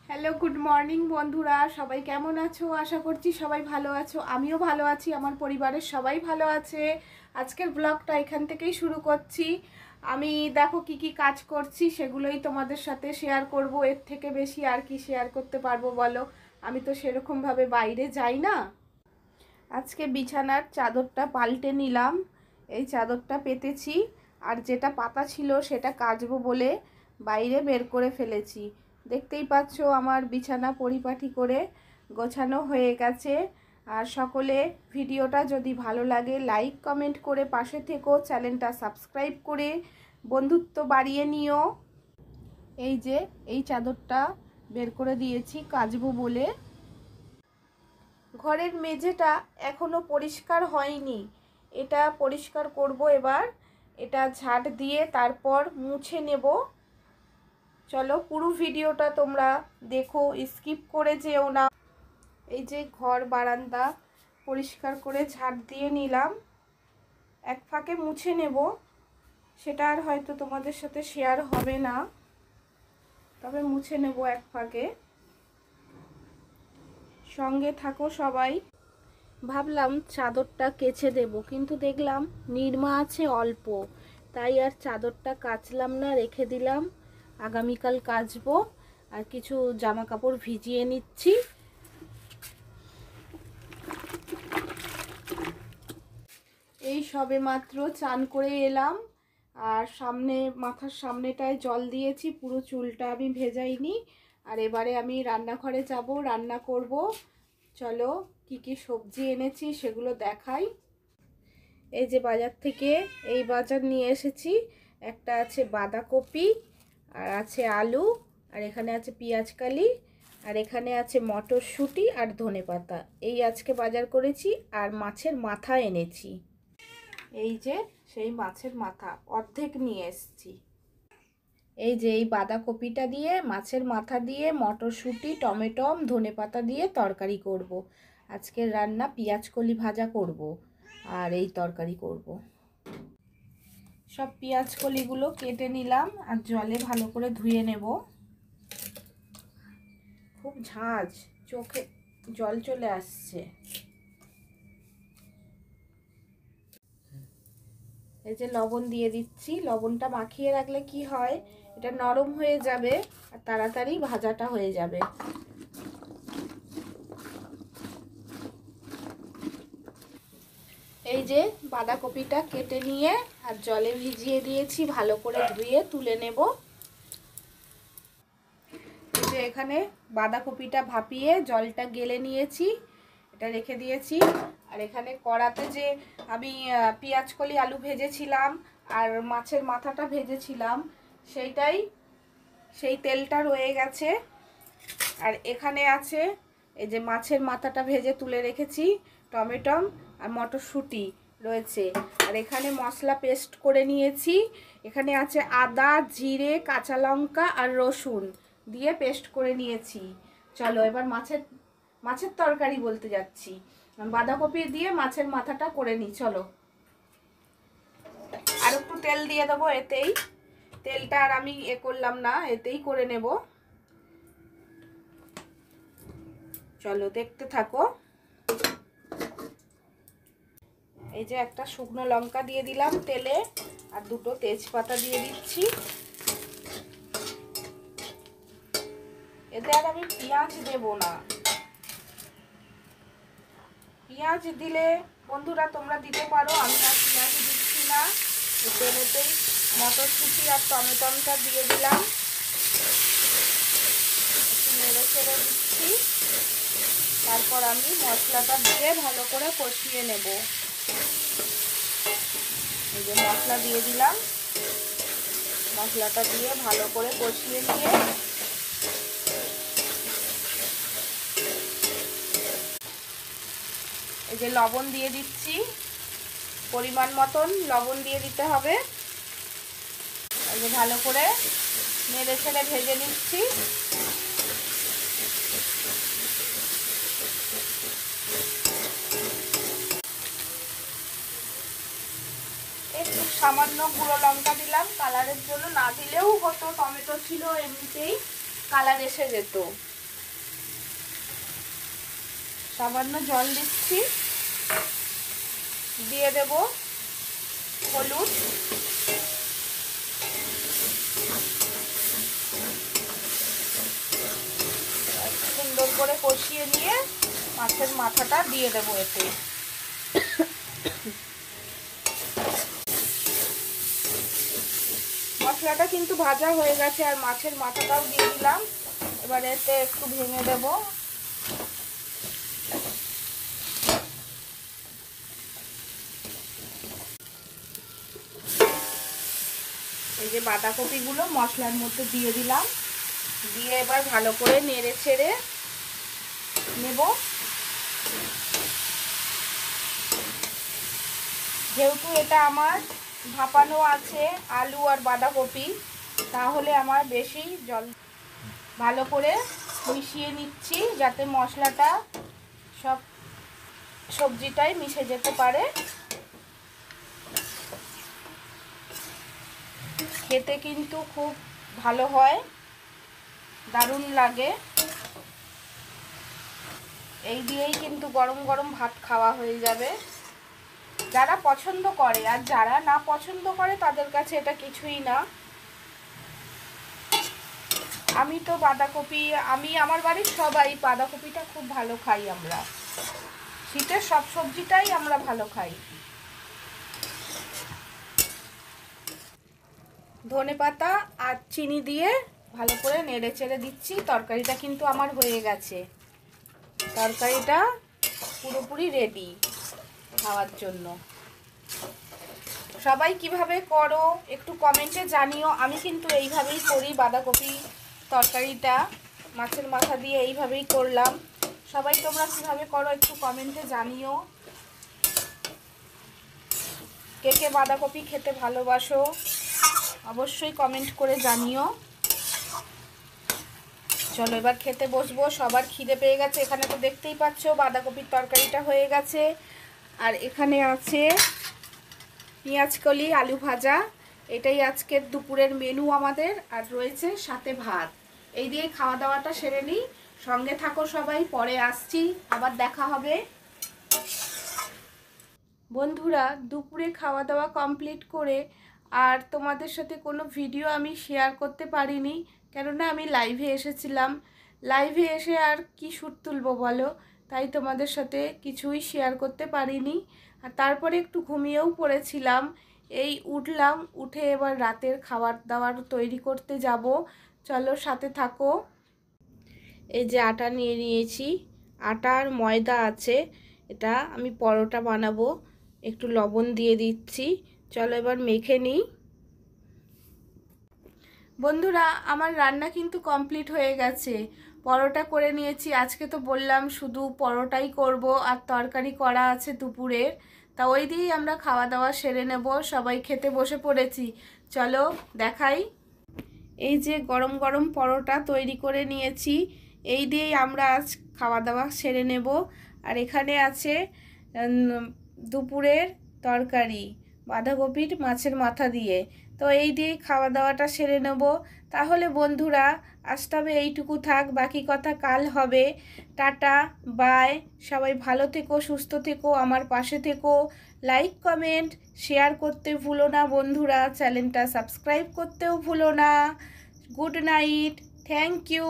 Hello, good morning বন্ধুরা। সবাই কেমন আছো? আশা করছি সবাই ভালো আছো। আমিও ভালো আছি, আমার পরিবারের সবাই ভালো আছে। আজকের ব্লগটা এখান থেকেই শুরু করছি। আমি দেখো কি কি কাজ করছি সেগুলোই তোমাদের সাথে শেয়ার করব। এর থেকে বেশি আর কি শেয়ার করতে পারবো বলো? আমি তো সেরকমভাবে বাইরে যাই না। আজকে বিছানার চাদরটা পাল্টে নিলাম, এই চাদরটা পেতেছি, আর যেটা পাতা ছিল সেটা কাচবো বলে বাইরে বের করে ফেলেছি। দেখতেই পাচ্ছ আমার বিছানা পরিপাটি করে গোছানো হয়ে গেছে। আর সকলে ভিডিওটা যদি ভালো লাগে লাইক কমেন্ট করে পাশে থেকো, চ্যানেলটা সাবস্ক্রাইব করে বন্ধুত্ব বাড়িয়ে নিও। এই যে এই চাদরটা বের করে দিয়েছি কাচবো বলে। ঘরের মেঝেটা এখনো পরিষ্কার হয়নি, এটা পরিষ্কার করব এবার। এটা ঝাঁট দিয়ে তারপর মুছে নেব। চলো পুরো ভিডিওটা তোমরা দেখো, স্কিপ করে যেও না। এই যে ঘর বারান্দা পরিষ্কার করে ঝাঁট দিয়ে নিলাম, এক ফাঁকে মুছে নেব। সেটা আর হয়তো তোমাদের সাথে শেয়ার হবে না, তবে মুছে নেব এক ফাঁকে। সঙ্গে থাকো সবাই। ভাবলাম চাদরটা কেচে দেব, কিন্তু দেখলাম নিরমা আছে অল্প, তাই আর চাদরটা কাচলাম না, রেখে দিলাম। আগামীকাল কাচবো। আর কিছু জামা কাপড় ভিজিয়ে নিচ্ছি। এই সবে মাত্র চান করে এলাম, আর মাথার সামনেটায় জল দিয়েছি, পুরো চুলটা আমি ভেজাইনি। আর এবারে আমি রান্নাঘরে যাব, রান্না করব। চলো কি কি সবজি এনেছি সেগুলো দেখাই। এই যে বাজার থেকে এই বাজার নিয়ে এসেছি। একটা আছে বাঁধাকপি, আর আছে আলু, আর এখানে আছে পেঁয়াজকালি, আর এখানে আছে মটরশুঁটি আর ধনেপাতা। এই আজকে বাজার করেছি। আর মাছের মাথা এনেছি, এই যে সেই মাছের মাথা অর্ধেক নিয়ে এসেছি। এই যে এই বাঁধাকপিটা দিয়ে, মাছের মাথা দিয়ে, মটরশুঁটি, টমেটো, ধনেপাতা দিয়ে তরকারি করব। আজকের রান্না পেঁয়াজকলি ভাজা করব, আর এই তরকারি করব। সব পেঁয়াজকলিগুলো কেটে নিলাম আর জলে ভালো করে ধুয়ে নেব। খুব ঝাঁজ, চোখে জল চলে আসছে। এই যে লবণ দিয়ে দিচ্ছি। লবণটা মাখিয়ে রাখলে কি হয়, এটা নরম হয়ে যাবে আর তাড়াতাড়ি ভাজাটা হয়ে যাবে। এই যে বাঁধাকপিটা কেটে নিয়ে আর জলে ভিজিয়ে দিয়েছি, ভালো করে ধুয়ে তুলে নেব। এই যে এখানে বাঁধাকপিটা ভাপিয়ে জলটা গেলে নিয়েছি, এটা রেখে দিয়েছি। আর এখানে কড়াতে যে আমি পেঁয়াজকলি আলু ভেজেছিলাম আর মাছের মাথাটা ভেজেছিলাম, সেই তেলটা রয়ে গেছে। আর এখানে আছে এই যে মাছের মাথাটা ভেজে তুলে রেখেছি, টমেটো আর মটরশুঁটি রয়েছে। আর এখানে মশলা পেস্ট করে নিয়েছি। এখানে আছে আদা, জিরে, কাঁচা লঙ্কা আর রসুন দিয়ে পেস্ট করে নিয়েছি। চলো এবার মাছের তরকারি বলতে যাচ্ছি, বাঁধাকপি দিয়ে মাছের মাথাটা করে নিই। চলো আর একটু তেল দিয়ে দেবো, এতেই তেলটা আর আমি করলাম না, এতেই করে নেব। চলো দেখতে থাকো। এই যে একটা শুকনো লঙ্কা দিয়ে দিলাম তেলে, আর দুটো তেজপাতা দিয়ে দিচ্ছি। এতে আর আমি পেঁয়াজ দেব না। পেঁয়াজ দিলে বন্ধুরা তোমরা দিতে পারো, আমি আর পেঁয়াজ দিচ্ছি না। তেলেতেই মটরশুঁটি আর টমেটোটা দিয়ে দিলাম, একটু নেড়ে চেড়ে দিচ্ছি। তারপর আমি মশলাটা দিয়ে ভালো করে কষিয়ে নেব। এই যে মশলা দিয়ে দিলাম, মশলাটা দিয়ে ভালো করে কষিয়ে নিয়ে এই যে লবণ দিয়ে দিচ্ছি, পরিমাণ মতন লবণ দিয়ে দিতে হবে। এই যে ভালো করে নেড়ে ছেড়ে ভেজে নিচ্ছি। একটু সামান্য গুঁড়ো লঙ্কা দিলাম কালারের জন্য, না দিলেও হতো, টমেটো ছিল এমনিতেই কালার এসে যেত। সামান্য জল দিচ্ছি, দিয়ে দেব হলুদ, সুন্দর করে কষিয়ে নিয়ে মাছের মাথাটা দিয়ে দেবো এতে। মশলাটা কিন্তু ভাজা হয়ে গেছে আর মাছের মাথাটাও দিয়ে দিলাম। এবার এতে একটু ভেঙে দেব। এই যে বাঁধাকপিগুলো মশলার মধ্যে দিয়ে দিলাম, দিয়ে এবার ভালো করে নেড়ে ছেড়ে নেব। যেহেতু এটা আমার ভাপানো আছে আলু আর বাঁধাকপি, তাহলে আমার বেশি জল, ভালো করে মিশিয়ে নিচ্ছি যাতে মশলাটা সব সবজিটাই মিশে যেতে পারে। খেতে কিন্তু খুব ভালো হয়, দারুণ লাগে। এই দিয়েই কিন্তু গরম গরম ভাত খাওয়া হয়ে যাবে যারা পছন্দ করে, আর যারা না পছন্দ করে তাদের কাছে এটা কিছুই না। আমি তো বাঁধাকপি, আমার বাড়ির সবাই বাঁধাকপিটা খুব ভালো খাই। আমরা শীতের সব সবজিটাই আমরা ভালো খাই। ধনেপাতা আর চিনি দিয়ে ভালো করে নেড়ে চেড়ে দিচ্ছি। তরকারিটা কিন্তু আমার হয়ে গেছে, তরকারিটা পুরোপুরি রেডি খাওয়ার জন্য। সবাই কিভাবে করো একটু কমেন্টে জানিও। আমি কিন্তু এইভাবেই করি, বাঁধাকপি তরকারিটা মাছের মাথা দিয়ে এইভাবেই করলাম। সবাই তোমরা কিভাবে করো একটু কমেন্টে জানিও। কে কে বাঁধাকপি খেতে ভালোবাসো অবশ্যই কমেন্ট করে জানিও। চলো এবার খেতে বসবো, সবার খিদে পেয়ে গেছে। এখানে তো দেখতেই পাচ্ছ বাঁধাকপির তরকারিটা হয়ে গেছে, আর এখানে আছে পেঁয়াজকলি আলু ভাজা। এটাই আজকের দুপুরের মেনু আমাদের, আর রয়েছে সাথে ভাত। এই দিয়ে খাওয়া দাওয়াটা সেরে নিই। সঙ্গে থাকো সবাই, পরে আসছি, আবার দেখা হবে। বন্ধুরা, দুপুরে খাওয়া দাওয়া কমপ্লিট করে আর তোমাদের সাথে কোনো ভিডিও আমি শেয়ার করতে পারিনি, কেননা আমি লাইভে এসেছিলাম। লাইভে এসে আর কি শ্যুট তুলবো বলো, তাই তোমাদের সাথে কিছুই শেয়ার করতে পারিনি। আর তারপরে একটু ঘুমিয়েও পড়েছিলাম। এই উঠলাম, উঠে এবার রাতের খাবার দাবার তৈরি করতে যাব। চলো সাথে থাকো। এই যে আটা নিয়ে নিয়েছি, আটা আর ময়দা আছে, এটা আমি পরোটা বানাবো। একটু লবণ দিয়ে দিচ্ছি, চলো এবার মেখে নিই। বন্ধুরা, আমার রান্না কিন্তু কমপ্লিট হয়ে গেছে। পরোটা করে নিয়েছি, আজকে তো বললাম শুধু পরোটাই করব, আর তরকারি করা আছে দুপুরের, তা ওই দিয়েই আমরা খাওয়া দাওয়া সেরে নেব। সবাই খেতে বসে পড়েছি, চলো দেখাই। এই যে গরম গরম পরোটা তৈরি করে নিয়েছি, এই দিয়েই আমরা আজ খাওয়া দাওয়া সেরে নেব। আর এখানে আছে দুপুরের তরকারি বাঁধাকপির মাছের মাথা দিয়ে। তো এই দিয়ে খাওয়া দাওয়াটা সেরে নেব। তাহলে বন্ধুরা, আজ তবে এইটুকু থাক, বাকি কথা কাল হবে। Tata, bye. সবাই ভালো থেকো, সুস্থ থেকো, আমার পাশে থেকো। লাইক কমেন্ট শেয়ার করতে ভুলো না বন্ধুরা, চ্যানেলটা সাবস্ক্রাইব করতেও ভুলো না। Good night, thank you.